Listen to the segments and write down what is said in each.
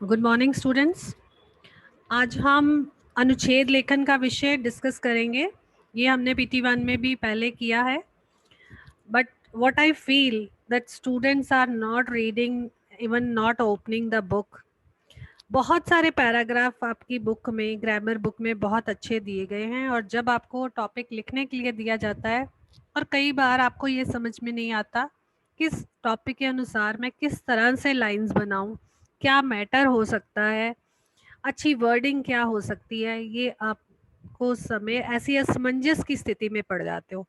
Good morning students. आज हम अनुच्छेद लेखन का विषय डिस्कस करेंगे। ये हमने पीटी वन में भी पहले किया है, but what I feel that students are not reading, even not opening the book. बहुत सारे पैराग्राफ आपकी बुक में, ग्रामर बुक में बहुत अच्छे दिए गए हैं, और जब आपको टॉपिक लिखने के लिए दिया जाता है और कई बार आपको ये समझ में नहीं आता किस टॉपिक के अनुसार मैं किस तरह से लाइंस बनाऊं, क्या मैटर हो सकता है, अच्छी वर्डिंग क्या हो सकती है, ये आपको समय ऐसी असमंजस की स्थिति में पड़ जाते हो।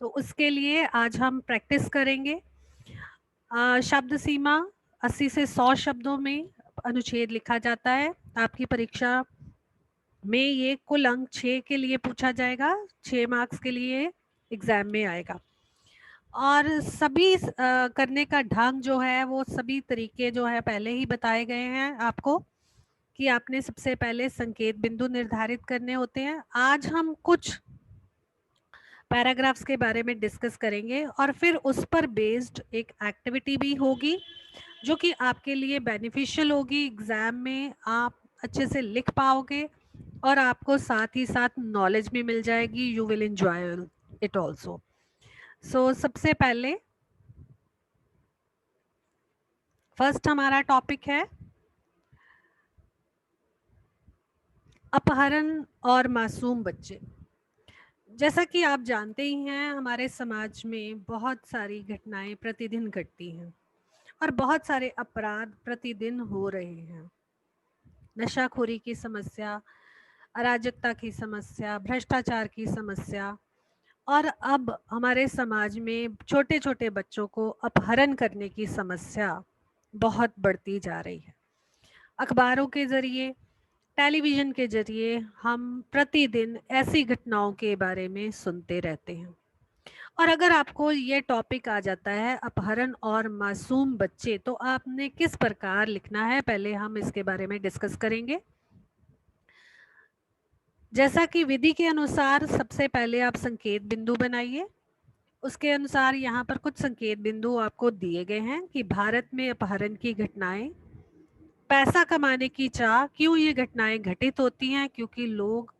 तो उसके लिए आज हम प्रैक्टिस करेंगे। शब्द सीमा 80 से 100 शब्दों में अनुच्छेद लिखा जाता है। आपकी परीक्षा में ये कुल अंक 6 के लिए पूछा जाएगा, 6 मार्क्स के लिए एग्जाम में आएगा। और सभी करने का ढंग जो है वो सभी तरीके जो है पहले ही बताए गए हैं आपको, कि आपने सबसे पहले संकेत बिंदु निर्धारित करने होते हैं। आज हम कुछ पैराग्राफ्स के बारे में डिस्कस करेंगे और फिर उस पर बेस्ड एक एक्टिविटी भी होगी जो कि आपके लिए बेनिफिशियल होगी। एग्जाम में आप अच्छे से लिख पाओगे और आपको साथ ही साथ नॉलेज भी मिल जाएगी। You will enjoy it also. So सबसे पहले फर्स्ट हमारा टॉपिक है अपहरण और मासूम बच्चे। जैसा कि आप जानते ही हैं, हमारे समाज में बहुत सारी घटनाएं प्रतिदिन घटती हैं और बहुत सारे अपराध प्रतिदिन हो रहे हैं। नशाखोरी की समस्या, अराजकता की समस्या, भ्रष्टाचार की समस्या, और अब हमारे समाज में छोटे छोटे बच्चों को अपहरण करने की समस्या बहुत बढ़ती जा रही है। अखबारों के जरिए, टेलीविज़न के ज़रिए हम प्रतिदिन ऐसी घटनाओं के बारे में सुनते रहते हैं। और अगर आपको ये टॉपिक आ जाता है अपहरण और मासूम बच्चे, तो आपने किस प्रकार लिखना है, पहले हम इसके बारे में डिस्कस करेंगे। जैसा कि विधि के अनुसार सबसे पहले आप संकेत बिंदु बनाइए। उसके अनुसार यहाँ पर कुछ संकेत बिंदु आपको दिए गए हैं कि भारत में अपहरण की घटनाएं, पैसा कमाने की चाह। क्यों ये घटनाएं घटित होती हैं? क्योंकि लोग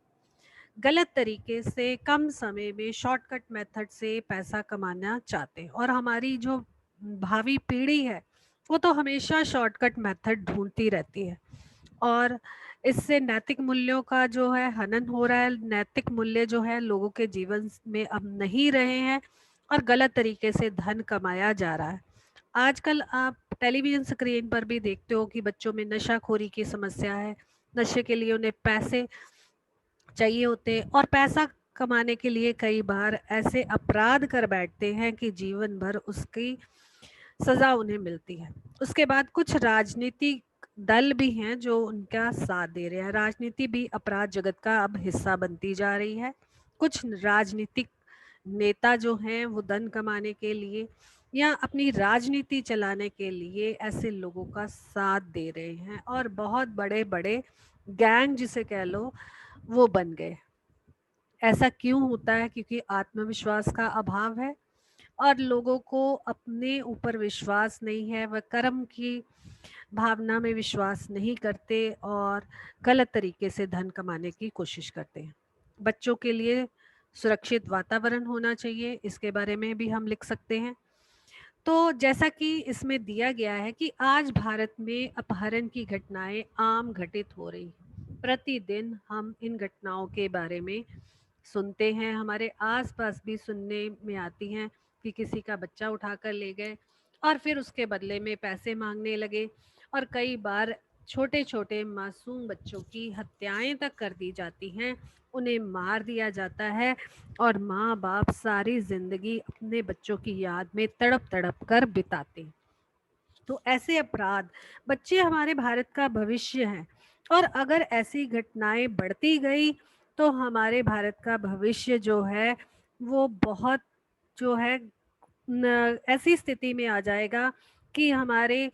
गलत तरीके से कम समय में शॉर्टकट मेथड से पैसा कमाना चाहते हैं, और हमारी जो भावी पीढ़ी है वो तो हमेशा शॉर्टकट मेथड ढूंढती रहती है, और इससे नैतिक मूल्यों का जो है हनन हो रहा है। नैतिक मूल्य जो है लोगों के जीवन में अब नहीं रहे हैं और गलत तरीके से धन कमाया जा रहा है। आजकल आप टेलीविजन स्क्रीन पर भी देखते हो कि बच्चों में नशाखोरी की समस्या है। नशे के लिए उन्हें पैसे चाहिए होते हैं, और पैसा कमाने के लिए कई बार ऐसे अपराध कर बैठते हैं कि जीवन भर उसकी सजा उन्हें मिलती है। उसके बाद कुछ राजनीतिक दल भी हैं जो उनका साथ दे रहे हैं। राजनीति भी अपराध जगत का अब हिस्सा बनती जा रही है। कुछ राजनीतिक नेता जो हैं वो धन कमाने के लिए या अपनी राजनीति चलाने के लिए ऐसे लोगों का साथ दे रहे हैं, और बहुत बड़े बड़े गैंग जिसे कह लो वो बन गए। ऐसा क्यों होता है? क्योंकि आत्मविश्वास का अभाव है और लोगों को अपने ऊपर विश्वास नहीं है, वह कर्म की भावना में विश्वास नहीं करते और गलत तरीके से धन कमाने की कोशिश करते हैं। बच्चों के लिए सुरक्षित वातावरण होना चाहिए, इसके बारे में भी हम लिख सकते हैं। तो जैसा कि इसमें दिया गया है कि आज भारत में अपहरण की घटनाएं आम घटित हो रही हैं। प्रतिदिन हम इन घटनाओं के बारे में सुनते हैं, हमारे आसपास भी सुनने में आती हैं कि किसी का बच्चा उठाकर ले गए और फिर उसके बदले में पैसे मांगने लगे, और कई बार छोटे छोटे मासूम बच्चों की हत्याएं तक कर दी जाती हैं, उन्हें मार दिया जाता है, और माँ बाप सारी जिंदगी अपने बच्चों की याद में तड़प तड़प कर बिताते हैं। तो ऐसे अपराध, बच्चे हमारे भारत का भविष्य हैं, और अगर ऐसी घटनाएं बढ़ती गई तो हमारे भारत का भविष्य जो है वो बहुत जो है ऐसी स्थिति में आ जाएगा कि हमारे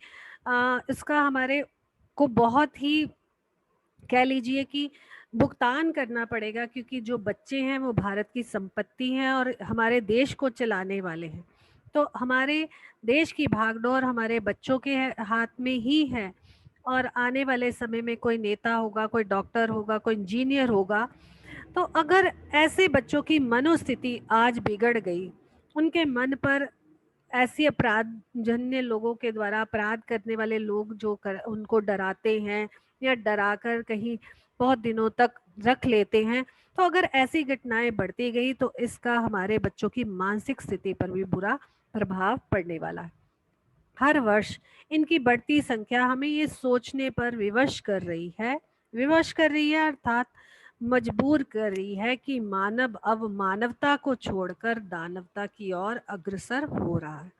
इसका हमारे को बहुत ही कह लीजिए कि भुगतान करना पड़ेगा, क्योंकि जो बच्चे हैं वो भारत की संपत्ति हैं और हमारे देश को चलाने वाले हैं। तो हमारे देश की भागदौड़ हमारे बच्चों के हाथ में ही है। और आने वाले समय में कोई नेता होगा, कोई डॉक्टर होगा, कोई इंजीनियर होगा। तो अगर ऐसे बच्चों की मनोस्थिति आज बिगड़ गई, उनके मन पर ऐसी अपराधजन्य लोगों के द्वारा अपराध करने वाले लोग उनको डराते हैं या डराकर कहीं बहुत दिनों तक रख लेते हैं, तो अगर ऐसी घटनाएं बढ़ती गई तो इसका हमारे बच्चों की मानसिक स्थिति पर भी बुरा प्रभाव पड़ने वाला है। हर वर्ष इनकी बढ़ती संख्या हमें ये सोचने पर विवश कर रही है अर्थात मजबूर कर रही है कि मानव अब मानवता को छोड़कर दानवता की ओर अग्रसर हो रहा है।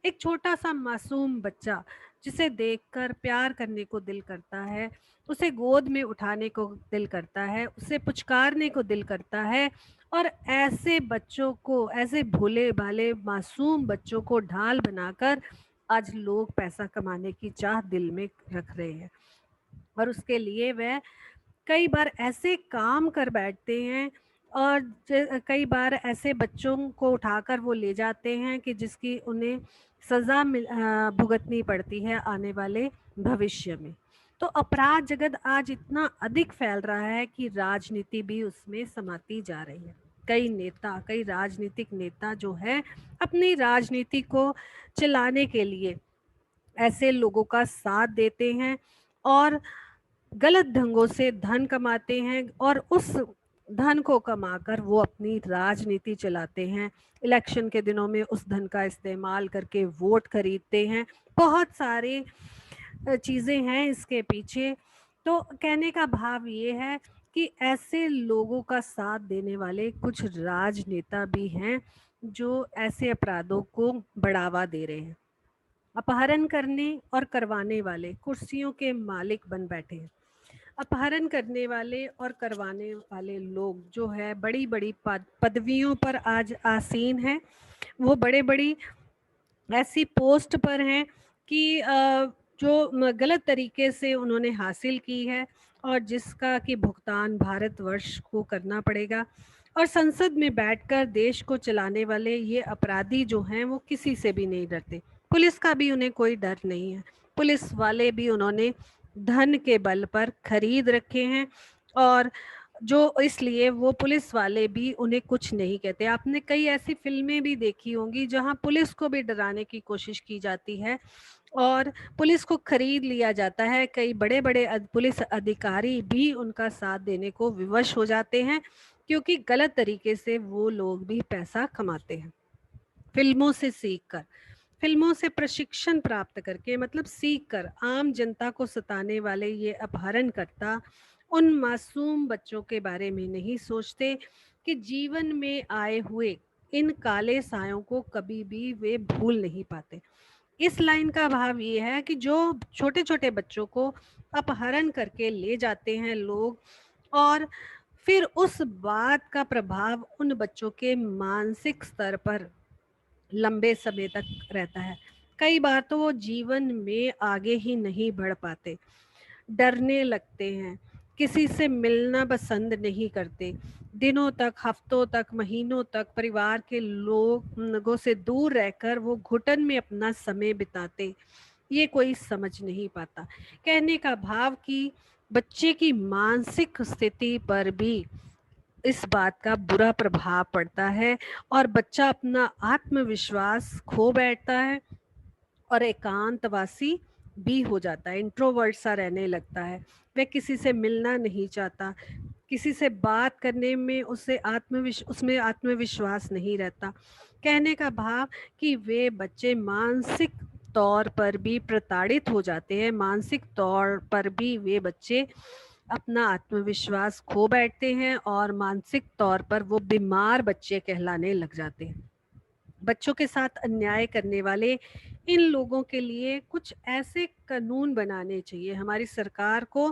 एक छोटा सा मासूम बच्चा जिसे देखकर प्यार करने को दिल करता है, उसे गोद में उठाने को दिल करता है, उसे पुचकारने को दिल करता है, और ऐसे बच्चों को, ऐसे भोले भाले मासूम बच्चों को ढाल बनाकर आज लोग पैसा कमाने की चाह दिल में रख रहे हैं। और उसके लिए वह कई बार ऐसे काम कर बैठते हैं, और कई बार ऐसे बच्चों को उठाकर वो ले जाते हैं कि जिसकी उन्हें सज़ा भुगतनी पड़ती है आने वाले भविष्य में। तो अपराध जगत आज इतना अधिक फैल रहा है कि राजनीति भी उसमें समाती जा रही है। कई राजनीतिक नेता जो है अपनी राजनीति को चलाने के लिए ऐसे लोगों का साथ देते हैं और गलत ढंगों से धन कमाते हैं, और उस धन को कमाकर वो अपनी राजनीति चलाते हैं। इलेक्शन के दिनों में उस धन का इस्तेमाल करके वोट खरीदते हैं। बहुत सारे चीज़ें हैं इसके पीछे। तो कहने का भाव ये है कि ऐसे लोगों का साथ देने वाले कुछ राजनेता भी हैं जो ऐसे अपराधों को बढ़ावा दे रहे हैं। अपहरण करने और करवाने वाले कुर्सियों के मालिक बन बैठे हैं। अपहरण करने वाले और करवाने वाले लोग जो है बड़ी बड़ी पदवियों पर आज आसीन हैं। वो बड़े बड़ी ऐसी पोस्ट पर हैं कि जो गलत तरीके से उन्होंने हासिल की है और जिसका कि भुगतान भारतवर्ष को करना पड़ेगा। और संसद में बैठकर देश को चलाने वाले ये अपराधी जो हैं वो किसी से भी नहीं डरते। पुलिस का भी उन्हें कोई डर नहीं है। पुलिस वाले भी उन्होंने धन के बल पर खरीद रखे हैं, और जो इसलिए वो पुलिस वाले भी उन्हें कुछ नहीं कहते। आपने कई ऐसी फिल्में भी देखी होंगी जहां पुलिस को भी डराने की कोशिश की जाती है और पुलिस को खरीद लिया जाता है। कई बड़े बड़े पुलिस अधिकारी भी उनका साथ देने को विवश हो जाते हैं, क्योंकि गलत तरीके से वो लोग भी पैसा कमाते हैं। फिल्मों से सीखकर, फिल्मों से प्रशिक्षण प्राप्त करके, मतलब सीख कर आम जनता को सताने वाले ये अपहरणकर्ता उन मासूम बच्चों के बारे में नहीं सोचते कि जीवन में आए हुए इन काले सायों को कभी भी वे भूल नहीं पाते। इस लाइन का भाव ये है कि जो छोटे छोटे बच्चों को अपहरण करके ले जाते हैं लोग, और फिर उस बात का प्रभाव उन बच्चों के मानसिक स्तर पर लंबे समय तक रहता है। कई बार तो वो जीवन में आगे ही नहीं बढ़ पाते, डरने लगते हैं, किसी से मिलना पसंद नहीं करते, दिनों तक, हफ्तों तक, महीनों तक परिवार के लोगों से दूर रहकर वो घुटन में अपना समय बिताते। ये कोई समझ नहीं पाता। कहने का भाव कि बच्चे की मानसिक स्थिति पर भी इस बात का बुरा प्रभाव पड़ता है, और बच्चा अपना आत्मविश्वास खो बैठता है और एकांतवासी भी हो जाता है, इंट्रोवर्ट सा रहने लगता है। वह किसी से मिलना नहीं चाहता, किसी से बात करने में उसमें आत्मविश्वास नहीं रहता। कहने का भाव कि वे बच्चे मानसिक तौर पर भी प्रताड़ित हो जाते हैं, मानसिक तौर पर भी वे बच्चे अपना आत्मविश्वास खो बैठते हैं और मानसिक तौर पर वो बीमार बच्चे कहलाने लग जाते हैं। बच्चों के साथ अन्याय करने वाले इन लोगों के लिए कुछ ऐसे कानून बनाने चाहिए, हमारी सरकार को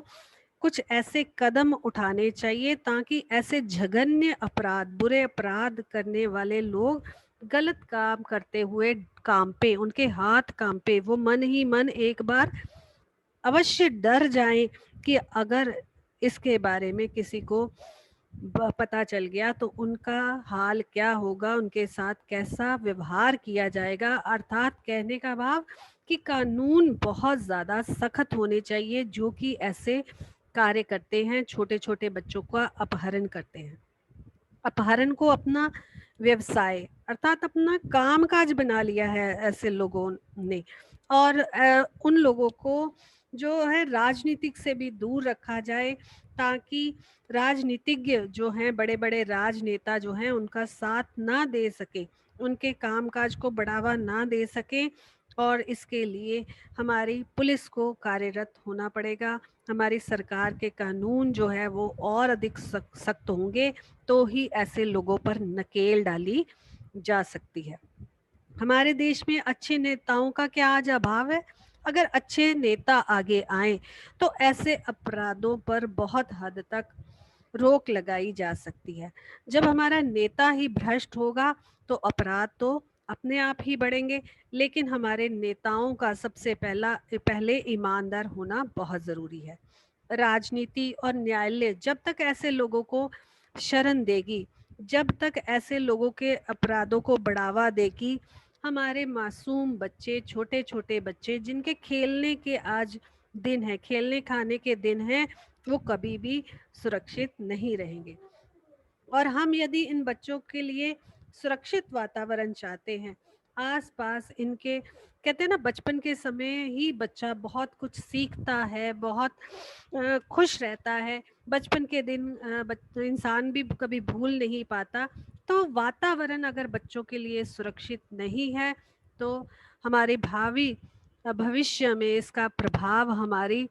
कुछ ऐसे कदम उठाने चाहिए ताकि ऐसे जघन्य अपराध, बुरे अपराध करने वाले लोग गलत काम करते हुए कांपे, उनके हाथ कांपे, वो मन ही मन एक बार अवश्य डर जाएं कि अगर इसके बारे में किसी को पता चल गया तो उनका हाल क्या होगा, उनके साथ कैसा व्यवहार किया जाएगा। अर्थात कहने का भाव कि कानून बहुत ज़्यादा सख्त होने चाहिए जो कि ऐसे कार्य करते हैं, छोटे छोटे बच्चों का अपहरण करते हैं। अपहरण को अपना व्यवसाय अर्थात अपना कामकाज बना लिया है ऐसे लोगों ने। और उन लोगों को जो है राजनीतिक से भी दूर रखा जाए, ताकि राजनीतिज्ञ जो हैं, बड़े बड़े राजनेता जो हैं, उनका साथ ना दे सके, उनके कामकाज को बढ़ावा ना दे सके। और इसके लिए हमारी पुलिस को कार्यरत होना पड़ेगा। हमारी सरकार के कानून जो है वो और अधिक सख्त होंगे, तो ही ऐसे लोगों पर नकेल डाली जा सकती है। हमारे देश में अच्छे नेताओं का क्या आज अभाव है? अगर अच्छे नेता आगे आए तो ऐसे अपराधों पर बहुत हद तक रोक लगाई जा सकती है। जब हमारा नेता ही भ्रष्ट होगा तो अपराध तो अपने आप ही बढ़ेंगे। लेकिन हमारे नेताओं का सबसे पहले ईमानदार होना बहुत ज़रूरी है। राजनीति और न्यायालय जब तक ऐसे लोगों को शरण देगी, जब तक ऐसे लोगों के अपराधों को बढ़ावा देगी, हमारे मासूम बच्चे, छोटे छोटे बच्चे जिनके खेलने के आज दिन है, खेलने खाने के दिन हैं, वो कभी भी सुरक्षित नहीं रहेंगे। और हम यदि इन बच्चों के लिए सुरक्षित वातावरण चाहते हैं, आस-पास इनके, कहते हैं ना, बचपन के समय ही बच्चा बहुत कुछ सीखता है, बहुत खुश रहता है। बचपन के दिन इंसान भी कभी भूल नहीं पाता। तो वातावरण अगर बच्चों के लिए सुरक्षित नहीं है, तो हमारे भावी भविष्य में इसका प्रभाव हमारी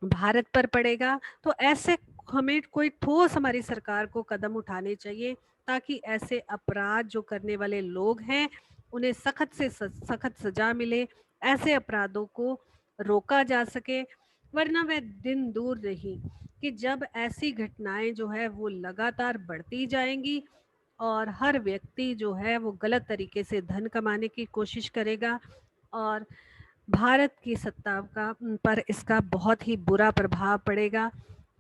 भारत पर पड़ेगा। तो ऐसे हमें कोई ठोस हमारी सरकार को कदम उठाने चाहिए, ताकि ऐसे अपराध जो करने वाले लोग हैं उन्हें सख्त से सख्त सजा मिले, ऐसे अपराधों को रोका जा सके। वरना वह दिन दूर नहीं कि जब ऐसी घटनाएं जो है वो लगातार बढ़ती जाएंगी और हर व्यक्ति जो है वो गलत तरीके से धन कमाने की कोशिश करेगा, और भारत की सत्ता का पर इसका बहुत ही बुरा प्रभाव पड़ेगा,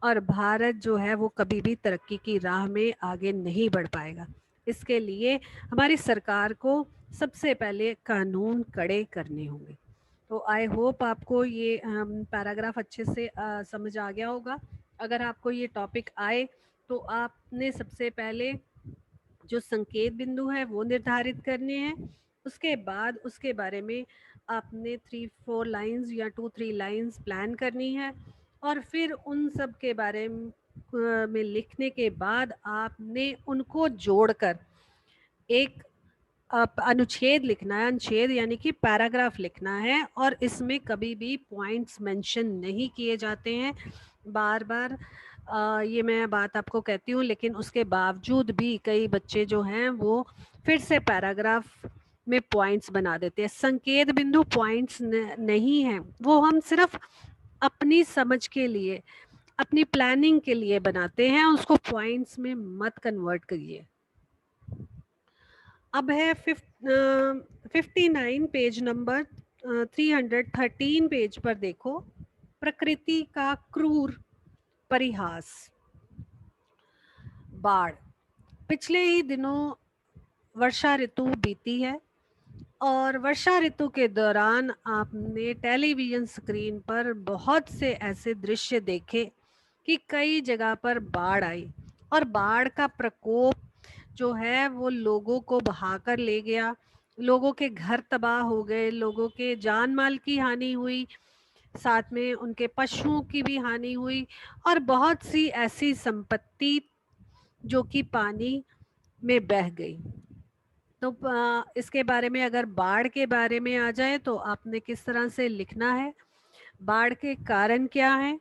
और भारत जो है वो कभी भी तरक्की की राह में आगे नहीं बढ़ पाएगा। इसके लिए हमारी सरकार को सबसे पहले कानून कड़े करने होंगे। तो आई होप आपको ये पैराग्राफ अच्छे से समझ आ गया होगा। अगर आपको ये टॉपिक आए तो आपने सबसे पहले जो संकेत बिंदु है वो निर्धारित करने हैं। उसके बाद उसके बारे में आपने 3-4 लाइंस या 2-3 लाइंस प्लान करनी है, और फिर उन सब के बारे में लिखने के बाद आपने उनको जोड़कर एक अनुच्छेद लिखना है। अनुच्छेद यानी कि पैराग्राफ लिखना है, और इसमें कभी भी पॉइंट्स मेंशन नहीं किए जाते हैं। बार बार ये मैं बात आपको कहती हूँ, लेकिन उसके बावजूद भी कई बच्चे जो हैं वो फिर से पैराग्राफ में पॉइंट्स बना देते हैं। संकेत बिंदु पॉइंट्स नहीं है, वो हम सिर्फ अपनी समझ के लिए, अपनी प्लानिंग के लिए बनाते हैं। उसको पॉइंट्स में मत कन्वर्ट करिए। अब है 59 पेज नंबर 313 पेज पर देखो, प्रकृति का क्रूर परिहास। बाढ़। पिछले ही दिनों वर्षा ऋतु बीती है, और वर्षा ऋतु के दौरान आपने टेलीविज़न स्क्रीन पर बहुत से ऐसे दृश्य देखे कि कई जगह पर बाढ़ आई, और बाढ़ का प्रकोप जो है वो लोगों को बहाकर ले गया। लोगों के घर तबाह हो गए, लोगों के जान माल की हानि हुई, साथ में उनके पशुओं की भी हानि हुई, और बहुत सी ऐसी संपत्ति जो कि पानी में बह गई। तो इसके बारे में, अगर बाढ़ के बारे में आ जाए तो आपने किस तरह से लिखना है, बाढ़ के कारण क्या हैं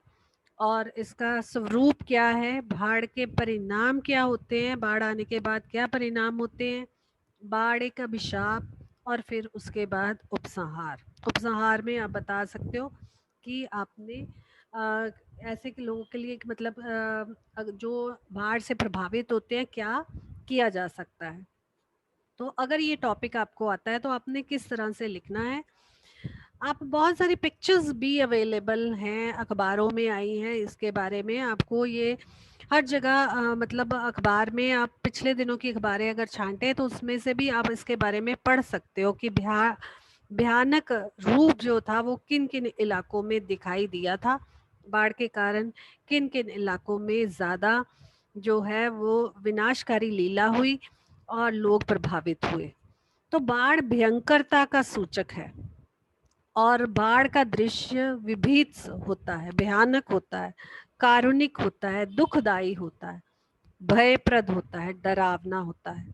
और इसका स्वरूप क्या है, बाढ़ के परिणाम क्या होते हैं, बाढ़ आने के बाद क्या परिणाम होते हैं, बाढ़ एक अभिशाप, और फिर उसके बाद उपसंहार। उपसंहार में आप बता सकते हो कि आपने अ, ऐसे के लोगों के लिए मतलब जो बाढ़ से प्रभावित होते हैं क्या किया जा सकता है। तो अगर ये टॉपिक आपको आता है तो आपने किस तरह से लिखना है। आप, बहुत सारी पिक्चर्स भी अवेलेबल हैं, अखबारों में आई हैं इसके बारे में। आपको ये हर जगह मतलब अखबार में आप पिछले दिनों की अखबारें अगर छांटे तो उसमें से भी आप इसके बारे में पढ़ सकते हो कि भयानक रूप जो था वो किन किन इलाकों में दिखाई दिया था। बाढ़ के कारण किन किन इलाकों में ज़्यादा जो है वो विनाशकारी लीला हुई और लोग प्रभावित हुए। तो बाढ़ भयंकरता का सूचक है और बाढ़ का दृश्य विभत्स होता है, भयानक होता है, कारुणिक होता है, दुखदाई होता है, भयप्रद होता है, डरावना होता है।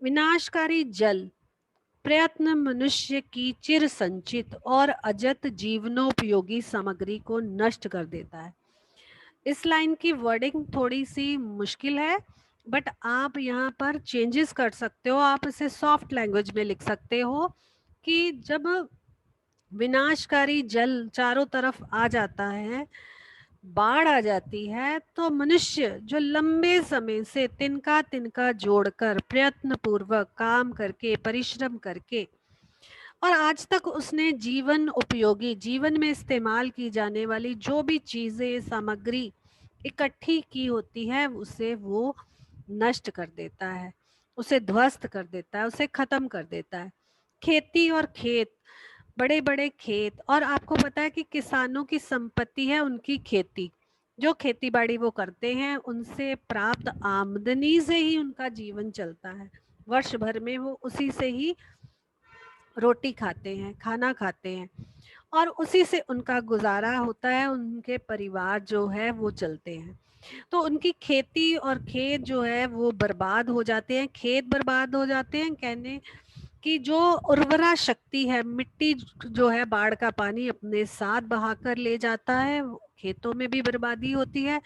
विनाशकारी जल प्रयत्न मनुष्य की चिर संचित और अजत जीवनोपयोगी सामग्री को नष्ट कर देता है। इस लाइन की वर्डिंग थोड़ी सी मुश्किल है, बट आप यहाँ पर चेंजेस कर सकते हो। आप इसे सॉफ्ट लैंग्वेज में लिख सकते हो कि जब विनाशकारी जल चारों तरफ आ जाता है, बाढ़ आ जाती है, तो मनुष्य जो लंबे समय से तिनका तिनका जोड़कर प्रयत्न पूर्वक काम करके परिश्रम करके और आज तक उसने जीवन उपयोगी जीवन में इस्तेमाल की जाने वाली जो भी चीजें सामग्री इकट्ठी की होती है उसे वो नष्ट कर देता है, उसे ध्वस्त कर देता है, उसे खत्म कर देता है। खेती और खेत, बड़े बड़े खेत, और आपको पता है कि किसानों की संपत्ति है उनकी खेती। जो खेती बाड़ी वो करते हैं उनसे प्राप्त आमदनी से ही उनका जीवन चलता है। वर्ष भर में वो उसी से ही रोटी खाते हैं, खाना खाते हैं और उसी से उनका गुजारा होता है, उनके परिवार जो है वो चलते हैं। तो उनकी खेती और खेत जो है वो बर्बाद हो जाते हैं, खेत बर्बाद हो जाते हैं। कहने कि जो उर्वरा शक्ति है, मिट्टी जो है बाढ़ का पानी अपने साथ बहाकर ले जाता है, खेतों में भी बर्बादी होती है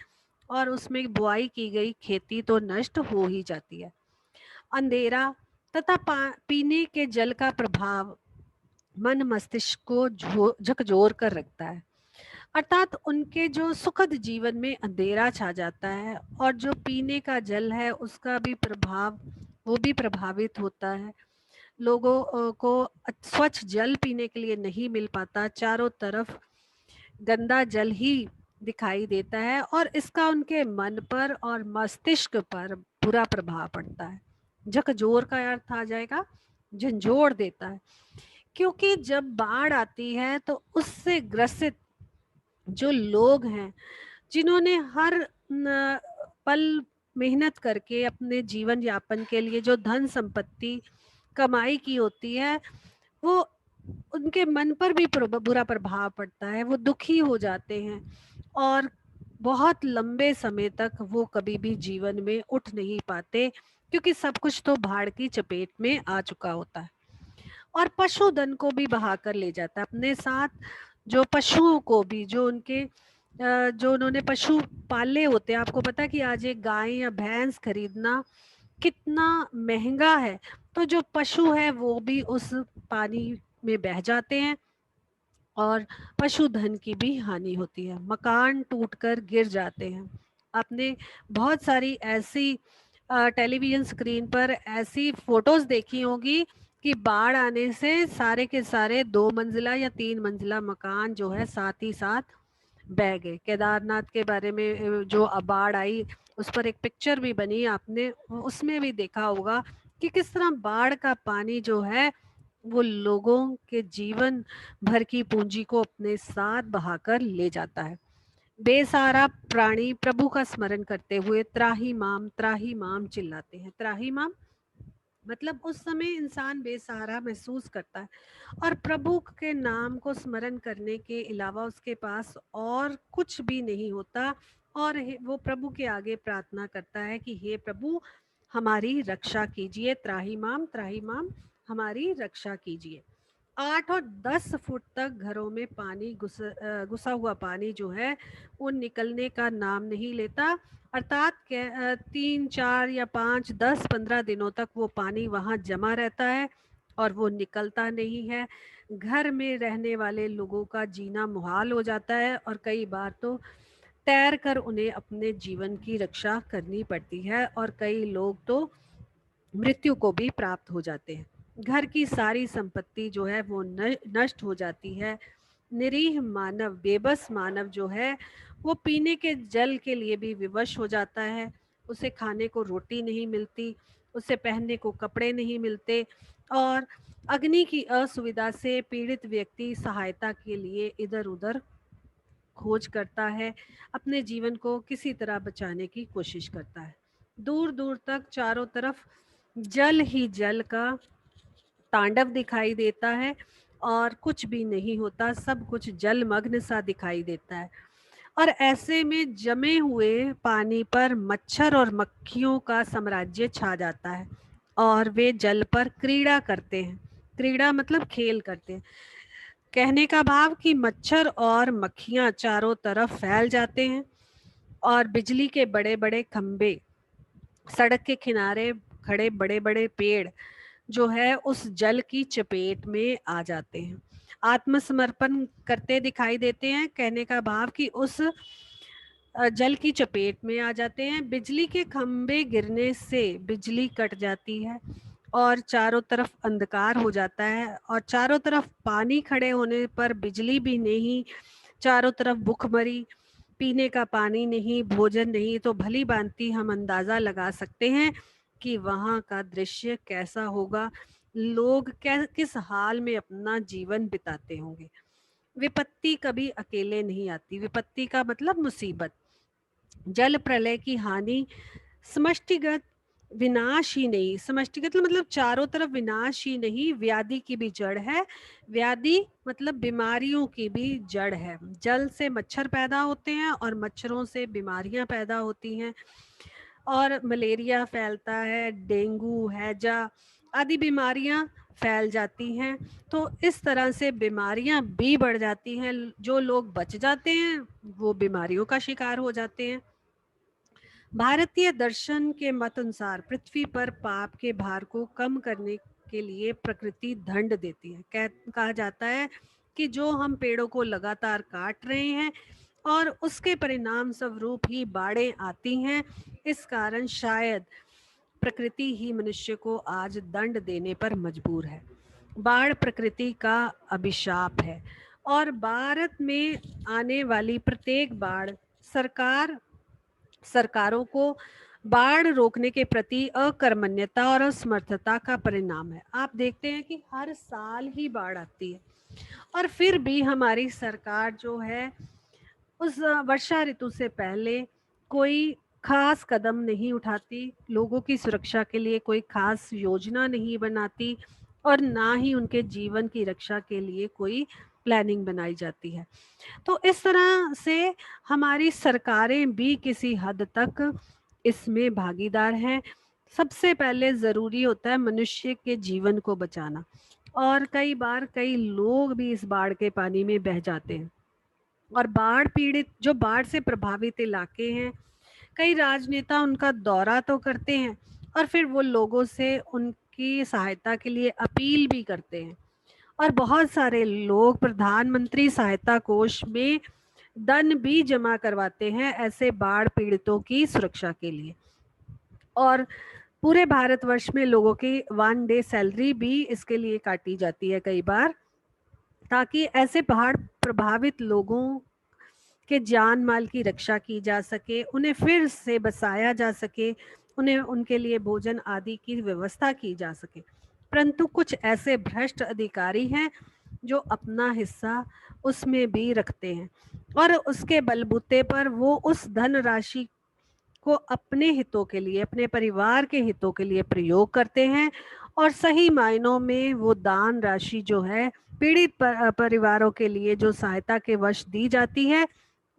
और उसमें बुआई की गई खेती तो नष्ट हो ही जाती है। अंधेरा तथा पीने के जल का प्रभाव मन मस्तिष्क को झकझोर कर रखता है, अर्थात उनके जो सुखद जीवन में अंधेरा छा जाता है और जो पीने का जल है उसका भी प्रभाव वो भी प्रभावित होता है। लोगों को स्वच्छ जल पीने के लिए नहीं मिल पाता, चारों तरफ गंदा जल ही दिखाई देता है और इसका उनके मन पर और मस्तिष्क पर बुरा प्रभाव पड़ता है। झकझोर का अर्थ आ जाएगा झंझोड़ देता है, क्योंकि जब बाढ़ आती है तो उससे ग्रसित जो लोग हैं, जिन्होंने हर पल मेहनत करके अपने जीवन यापन के लिए जो धन संपत्ति कमाई की होती है, वो उनके मन पर भी बुरा प्रभाव पड़ता है। वो दुखी हो जाते हैं और बहुत लंबे समय तक वो कभी भी जीवन में उठ नहीं पाते, क्योंकि सब कुछ तो बाढ़ की चपेट में आ चुका होता है। और पशुधन को भी बहा कर ले जाता है अपने साथ, जो पशुओं को भी, जो उनके जो उन्होंने पशु पाले होते हैं। आपको पता है कि आज एक गाय या भैंस खरीदना कितना महंगा है, तो जो पशु है वो भी उस पानी में बह जाते हैं और पशुधन की भी हानि होती है, मकान टूटकर गिर जाते हैं। आपने बहुत सारी ऐसी टेलीविजन स्क्रीन पर ऐसी फोटोज देखी होगी कि बाढ़ आने से सारे के सारे 2 मंजिला या 3 मंजिला मकान जो है साथ ही साथ बह गए। केदारनाथ के बारे में जो बाढ़ आई उस पर एक पिक्चर भी बनी, आपने उसमें भी देखा होगा कि किस तरह बाढ़ का पानी जो है वो लोगों के जीवन भर की पूंजी को अपने साथ बहाकर ले जाता है। बेसहारा प्राणी प्रभु का स्मरण करते हुए त्राही माम चिल्लाते हैं। त्राही माम मतलब उस समय इंसान बेसहारा महसूस करता है और प्रभु के नाम को स्मरण करने के अलावा उसके पास और कुछ भी नहीं होता, और वो प्रभु के आगे प्रार्थना करता है कि हे प्रभु हमारी रक्षा कीजिए, त्राही माम हमारी रक्षा कीजिए। 8 और 10 फुट तक घरों में पानी घुसा हुआ पानी जो है वो निकलने का नाम नहीं लेता, अर्थात 3 4 या 5 10 15 दिनों तक वो पानी वहाँ जमा रहता है और वो निकलता नहीं है। घर में रहने वाले लोगों का जीना मुहाल हो जाता है और कई बार तो तैर कर उन्हें अपने जीवन की रक्षा करनी पड़ती है और कई लोग तो मृत्यु को भी प्राप्त हो जाते हैं। घर की सारी संपत्ति जो है वो नष्ट हो जाती है। निरीह मानव, बेबस मानव जो है वो पीने के जल के लिए भी विवश हो जाता है, उसे खाने को रोटी नहीं मिलती, उसे पहनने को कपड़े नहीं मिलते, और अग्नि की असुविधा से पीड़ित व्यक्ति सहायता के लिए इधर उधर खोज करता है, अपने जीवन को किसी तरह बचाने की कोशिश करता है। दूर दूर तक चारों तरफ जल ही जल का तांडव दिखाई देता है और कुछ भी नहीं होता, सब कुछ जलमग्न सा दिखाई देता है। और ऐसे में जमे हुए पानी पर मच्छर और मक्खियों का साम्राज्य छा जाता है और वे जल पर क्रीड़ा करते हैं। क्रीड़ा मतलब खेल करते हैं। कहने का भाव कि मच्छर और मक्खियां चारों तरफ फैल जाते हैं और बिजली के बड़े बड़े खंभे, सड़क के किनारे खड़े बड़े बड़े पेड़ जो है उस जल की चपेट में आ जाते हैं, आत्मसमर्पण करते दिखाई देते हैं। कहने का भाव कि उस जल की चपेट में आ जाते हैं। बिजली के खंभे गिरने से बिजली कट जाती है और चारों तरफ अंधकार हो जाता है, और चारों तरफ पानी खड़े होने पर बिजली भी नहीं, चारों तरफ भूखमरी, पीने का पानी नहीं, भोजन नहीं, तो भली भांति हम अंदाजा लगा सकते हैं कि वहाँ का दृश्य कैसा होगा, लोग किस हाल में अपना जीवन बिताते होंगे। विपत्ति कभी अकेले नहीं आती, विपत्ति का मतलब मुसीबत। जल प्रलय की हानि समष्टिगत विनाश ही नहीं, समष्टिगत मतलब चारों तरफ विनाश ही नहीं, व्याधि की भी जड़ है। व्याधि मतलब बीमारियों की भी जड़ है। जल से मच्छर पैदा होते हैं और मच्छरों से बीमारियां पैदा होती हैं और मलेरिया फैलता है, डेंगू, हैजा आदि बीमारियां फैल जाती हैं। तो इस तरह से बीमारियां भी बढ़ जाती हैं। जो लोग बच जाते हैं वो बीमारियों का शिकार हो जाते हैं। भारतीय दर्शन के मत अनुसार पृथ्वी पर पाप के भार को कम करने के लिए प्रकृति दंड देती है। कहा जाता है कि जो हम पेड़ों को लगातार काट रहे हैं और उसके परिणाम स्वरूप ही बाढ़ें आती हैं, इस कारण शायद प्रकृति ही मनुष्य को आज दंड देने पर मजबूर है। बाढ़ प्रकृति का अभिशाप है और भारत में आने वाली प्रत्येक बाढ़ सरकारों को बाढ़ रोकने के प्रति अकर्मण्यता और असमर्थता का परिणाम है। आप देखते हैं कि हर साल ही बाढ़ आती है और फिर भी हमारी सरकार जो है उस वर्षा ऋतु से पहले कोई खास कदम नहीं उठाती, लोगों की सुरक्षा के लिए कोई खास योजना नहीं बनाती और ना ही उनके जीवन की रक्षा के लिए कोई प्लानिंग बनाई जाती है। तो इस तरह से हमारी सरकारें भी किसी हद तक इसमें भागीदार हैं। सबसे पहले ज़रूरी होता है मनुष्य के जीवन को बचाना, और कई बार कई लोग भी इस बाढ़ के पानी में बह जाते हैं। और बाढ़ पीड़ित जो बाढ़ से प्रभावित इलाके हैं, कई राजनेता उनका दौरा तो करते हैं और फिर वो लोगों से उनकी सहायता के लिए अपील भी करते हैं, और बहुत सारे लोग प्रधानमंत्री सहायता कोष में धन भी जमा करवाते हैं ऐसे बाढ़ पीड़ितों की सुरक्षा के लिए। और पूरे भारतवर्ष में लोगों की 1 डे सैलरी भी इसके लिए काटी जाती है कई बार, ताकि ऐसे बाढ़ प्रभावित लोगों के जान माल की रक्षा की जा सके, उन्हें फिर से बसाया जा सके, उन्हें उनके लिए भोजन आदि की व्यवस्था की जा सके। परंतु कुछ ऐसे भ्रष्ट अधिकारी हैं जो अपना हिस्सा उसमें भी रखते हैं और उसके बलबूते पर वो उस धन राशि को अपने हितों के लिए, अपने परिवार के हितों के लिए प्रयोग करते हैं, और सही मायनों में वो दान राशि जो है पीड़ित परिवारों के लिए जो सहायता के वश दी जाती है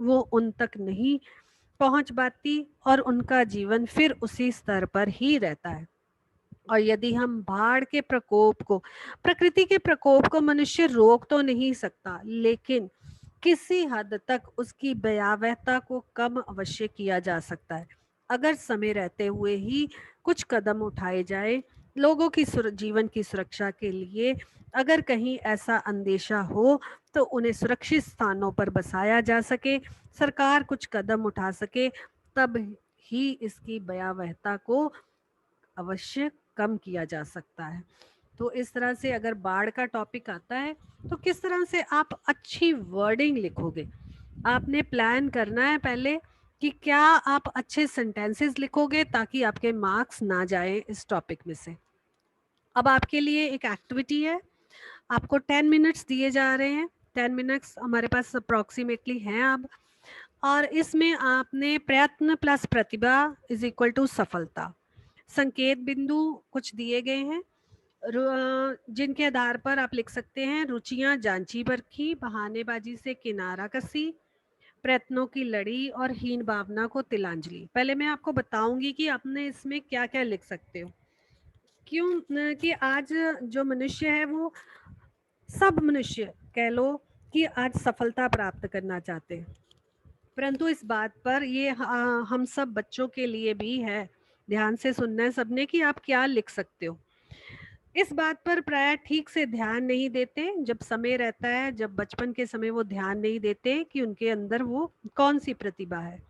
वो उन तक नहीं पहुंच पाती और उनका जीवन फिर उसी स्तर पर ही रहता है। और यदि हम बाढ़ के प्रकोप को, प्रकृति के प्रकोप को मनुष्य रोक तो नहीं सकता, लेकिन किसी हद तक उसकी भयावहता को कम अवश्य किया जा सकता है अगर समय रहते हुए ही कुछ कदम उठाए जाए लोगों की जीवन की सुरक्षा के लिए। अगर कहीं ऐसा अंदेशा हो तो उन्हें सुरक्षित स्थानों पर बसाया जा सके, सरकार कुछ कदम उठा सके, तब ही इसकी भयावहता को अवश्य कम किया जा सकता है। तो इस तरह से अगर बाढ़ का टॉपिक आता है तो किस तरह से आप अच्छी वर्डिंग लिखोगे, आपने प्लान करना है पहले कि क्या आप अच्छे सेंटेंसेस लिखोगे ताकि आपके मार्क्स ना जाए इस टॉपिक में से। अब आपके लिए एक एक्टिविटी है, आपको 10 मिनट्स दिए जा रहे हैं। 10 मिनट्स हमारे पास अप्रॉक्सीमेटली हैं अब, और इसमें आपने प्रयत्न प्लस प्रतिभा इज इक्वल टू सफलता, संकेत बिंदु कुछ दिए गए हैं जिनके आधार पर आप लिख सकते हैं। रुचियां जांची परखी, बहानेबाजी से किनारा कसी, प्रयत्नों की लड़ी और हीन भावना को तिलांजलि। पहले मैं आपको बताऊंगी कि आपने इसमें क्या क्या लिख सकते हो। क्यों कि आज जो मनुष्य है वो, सब मनुष्य कह लो कि आज सफलता प्राप्त करना चाहते हैं, परंतु इस बात पर ये हम सब बच्चों के लिए भी है, ध्यान से सुनना है सबने कि आप क्या लिख सकते हो। इस बात पर प्राय ठीक से ध्यान नहीं देते, जब समय रहता है, जब बचपन के समय वो ध्यान नहीं देते कि उनके अंदर वो कौन सी प्रतिभा है,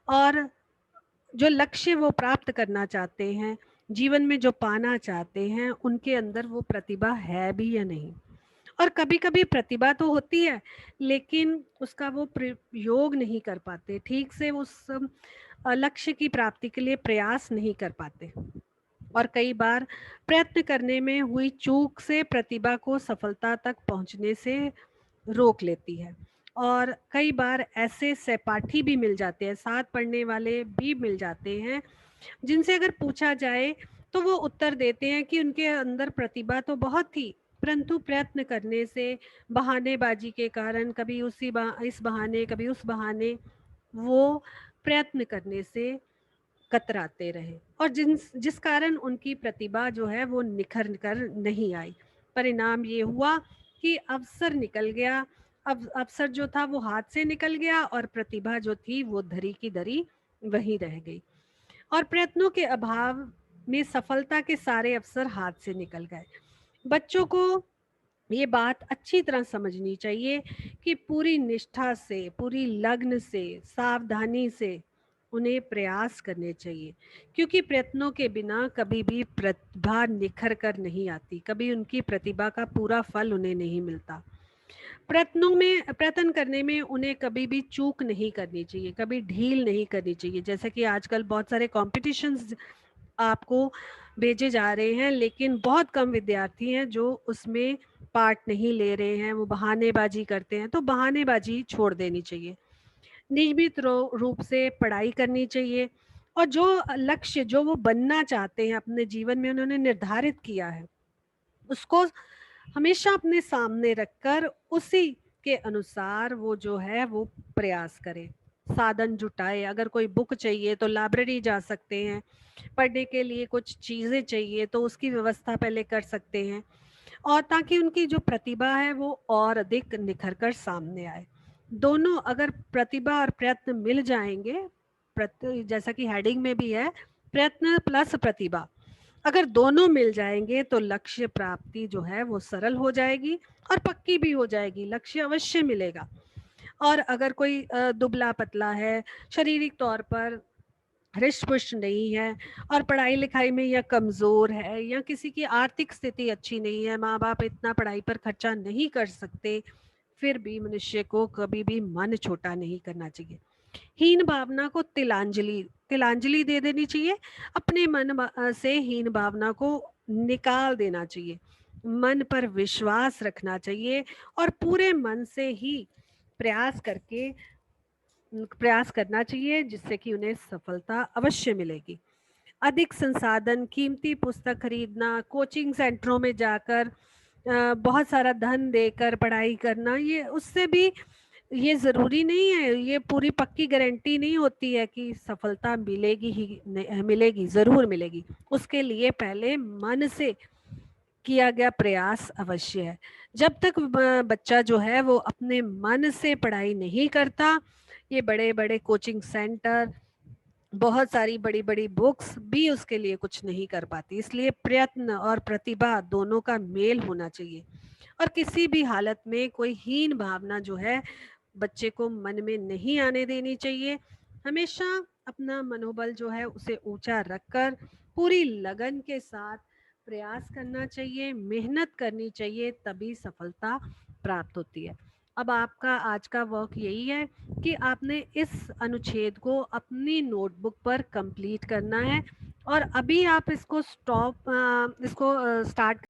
और जो लक्ष्य वो प्राप्त करना चाहते हैं, जीवन में जो पाना चाहते हैं, उनके अंदर वो प्रतिभा है भी या नहीं। और कभी कभी प्रतिभा तो होती है, लेकिन उसका वो प्रयोग नहीं कर पाते ठीक से, उस लक्ष्य की प्राप्ति के लिए प्रयास नहीं कर पाते। और कई बार प्रयत्न करने में हुई चूक से प्रतिभा को सफलता तक पहुंचने से रोक लेती है। और कई बार ऐसे सहपाठी भी मिल जाते हैं, साथ पढ़ने वाले भी मिल जाते हैं, जिनसे अगर पूछा जाए तो वो उत्तर देते हैं कि उनके अंदर प्रतिभा तो बहुत थी, परंतु प्रयत्न करने से, बहानेबाजी के कारण, कभी इस बहाने कभी उस बहाने, वो प्रयत्न करने से कतराते रहे, और जिस कारण उनकी प्रतिभा जो है वो निखर कर नहीं आई। परिणाम ये हुआ कि अवसर निकल गया, अब अवसर जो था वो हाथ से निकल गया, और प्रतिभा जो थी वो धरी की धरी वहीं रह गई। और प्रयत्नों के अभाव में सफलता के सारे अवसर हाथ से निकल गए। बच्चों को ये बात अच्छी तरह समझनी चाहिए कि पूरी निष्ठा से, पूरी लगन से, सावधानी से उन्हें प्रयास करने चाहिए, क्योंकि प्रयत्नों के बिना कभी भी प्रतिभा निखर कर नहीं आती, कभी उनकी प्रतिभा का पूरा फल उन्हें नहीं मिलता। प्रयत्न करने में उन्हें कभी भी चूक नहीं करनी चाहिए, कभी ढील नहीं करनी चाहिए। जैसे कि आजकल बहुत सारे कॉम्पिटिशन्स आपको भेजे जा रहे हैं, लेकिन बहुत कम विद्यार्थी हैं जो उसमें पार्ट नहीं ले रहे हैं, वो बहानेबाजी करते हैं, तो बहानेबाजी छोड़ देनी चाहिए। नियमित रूप से पढ़ाई करनी चाहिए, और जो लक्ष्य जो वो बनना चाहते हैं अपने जीवन में, उन्होंने निर्धारित किया है, उसको हमेशा अपने सामने रखकर उसी के अनुसार वो जो है वो प्रयास करे, साधन जुटाए। अगर कोई बुक चाहिए तो लाइब्रेरी जा सकते हैं, पढ़ने के लिए कुछ चीज़ें चाहिए तो उसकी व्यवस्था पहले कर सकते हैं, और ताकि उनकी जो प्रतिभा है वो और अधिक निखर कर सामने आए। दोनों अगर प्रतिभा और प्रयत्न मिल जाएंगे, जैसा कि हेडिंग में भी है, प्रयत्न प्लस प्रतिभा, अगर दोनों मिल जाएंगे तो लक्ष्य प्राप्ति जो है वो सरल हो जाएगी और पक्की भी हो जाएगी, लक्ष्य अवश्य मिलेगा। और अगर कोई दुबला पतला है, शारीरिक तौर पर हृष्ट पुष्ट नहीं है, और पढ़ाई लिखाई में या कमज़ोर है, या किसी की आर्थिक स्थिति अच्छी नहीं है, माँ बाप इतना पढ़ाई पर खर्चा नहीं कर सकते, फिर भी मनुष्य को कभी भी मन छोटा नहीं करना चाहिए। हीन भावना को तिलांजलि तिलांजलि दे देनी चाहिए, अपने से हीन भावना को निकाल देना चाहिए, मन पर विश्वास रखना चाहिए, और पूरे मन से ही प्रयास करके प्रयास करना चाहिए, जिससे कि उन्हें सफलता अवश्य मिलेगी। अधिक संसाधन, कीमती पुस्तक खरीदना, कोचिंग सेंटरों में जाकर बहुत सारा धन देकर पढ़ाई करना, ये उससे भी ये ज़रूरी नहीं है, ये पूरी पक्की गारंटी नहीं होती है कि सफलता मिलेगी ही मिलेगी, ज़रूर मिलेगी। उसके लिए पहले मन से किया गया प्रयास अवश्य है। जब तक बच्चा जो है वो अपने मन से पढ़ाई नहीं करता, ये बड़े बड़े कोचिंग सेंटर, बहुत सारी बड़ी बड़ी बुक्स भी उसके लिए कुछ नहीं कर पाती। इसलिए प्रयत्न और प्रतिभा दोनों का मेल होना चाहिए, और किसी भी हालत में कोई हीन भावना जो है बच्चे को मन में नहीं आने देनी चाहिए। हमेशा अपना मनोबल जो है उसे ऊंचा रखकर पूरी लगन के साथ प्रयास करना चाहिए, मेहनत करनी चाहिए, तभी सफलता प्राप्त होती है। अब आपका आज का वर्क यही है कि आपने इस अनुच्छेद को अपनी नोटबुक पर कंप्लीट करना है और अभी आप इसको स्टार्ट